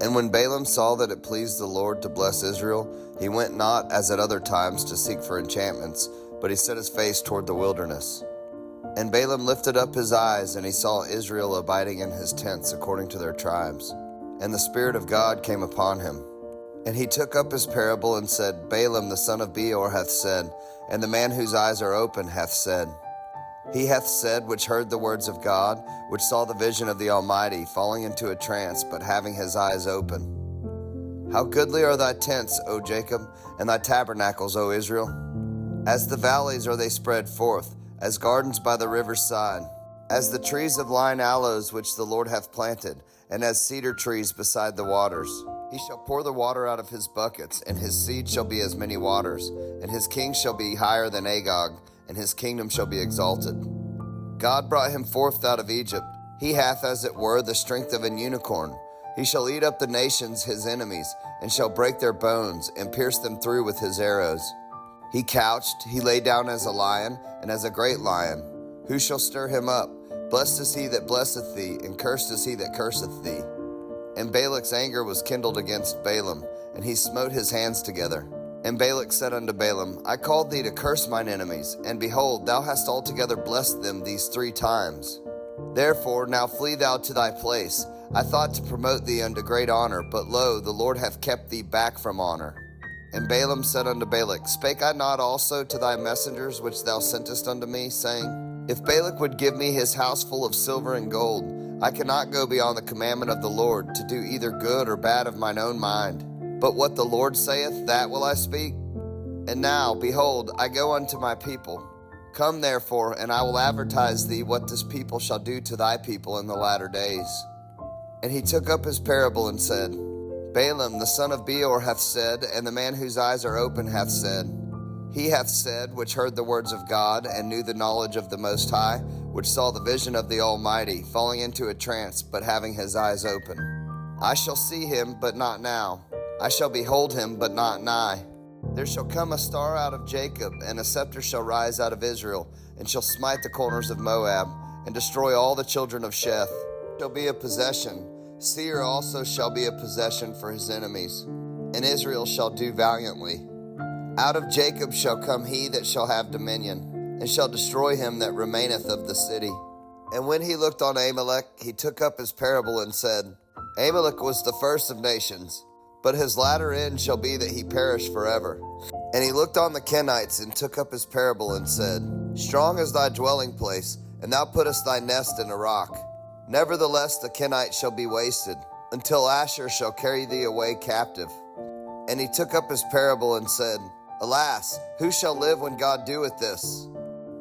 And when Balaam saw that it pleased the Lord to bless Israel, he went not as at other times to seek for enchantments, but he set his face toward the wilderness. And Balaam lifted up his eyes, and he saw Israel abiding in his tents according to their tribes. And the Spirit of God came upon him. And he took up his parable and said, Balaam the son of Beor hath said, and the man whose eyes are open hath said. He hath said, which heard the words of God, which saw the vision of the Almighty, falling into a trance, but having his eyes open. How goodly are thy tents, O Jacob, and thy tabernacles, O Israel! As the valleys are they spread forth, as gardens by the river's side, as the trees of lign aloes which the Lord hath planted, and as cedar trees beside the waters. He shall pour the water out of his buckets, and his seed shall be as many waters, and his king shall be higher than Agag, and his kingdom shall be exalted. God brought him forth out of Egypt. He hath, as it were, the strength of an unicorn. He shall eat up the nations his enemies, and shall break their bones, and pierce them through with his arrows. He couched, he lay down as a lion, and as a great lion. Who shall stir him up? Blessed is he that blesseth thee, and cursed is he that curseth thee. And Balak's anger was kindled against Balaam, and he smote his hands together. And Balak said unto Balaam, I called thee to curse mine enemies, and behold, thou hast altogether blessed them these 3 times. Therefore now flee thou to thy place. I thought to promote thee unto great honor, but lo, the Lord hath kept thee back from honor. And Balaam said unto Balak, Spake I not also to thy messengers which thou sentest unto me, saying, If Balak would give me his house full of silver and gold, I cannot go beyond the commandment of the Lord, to do either good or bad of mine own mind. But what the Lord saith, that will I speak. And now, behold, I go unto my people. Come therefore, and I will advertise thee what this people shall do to thy people in the latter days. And he took up his parable and said, Balaam the son of Beor hath said, and the man whose eyes are open hath said. He hath said, which heard the words of God, and knew the knowledge of the Most High, which saw the vision of the Almighty, falling into a trance, but having his eyes open. I shall see him, but not now. I shall behold him, but not nigh. There shall come a star out of Jacob, and a scepter shall rise out of Israel, and shall smite the corners of Moab, and destroy all the children of Sheth. Shall be a possession. Seir also shall be a possession for his enemies, and Israel shall do valiantly. Out of Jacob shall come he that shall have dominion, and shall destroy him that remaineth of the city. And when he looked on Amalek, he took up his parable and said, Amalek was the first of nations, but his latter end shall be that he perish forever. And he looked on the Kenites, and took up his parable, and said, Strong is thy dwelling place, and thou puttest thy nest in a rock. Nevertheless the Kenites shall be wasted, until Asshur shall carry thee away captive. And he took up his parable, and said, Alas, who shall live when God doeth this?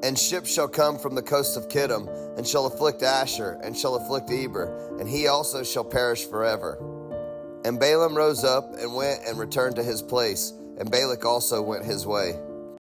And ships shall come from the coast of Kittim, and shall afflict Asshur, and shall afflict Eber, and he also shall perish forever. And Balaam rose up, and went and returned to his place, and Balak also went his way.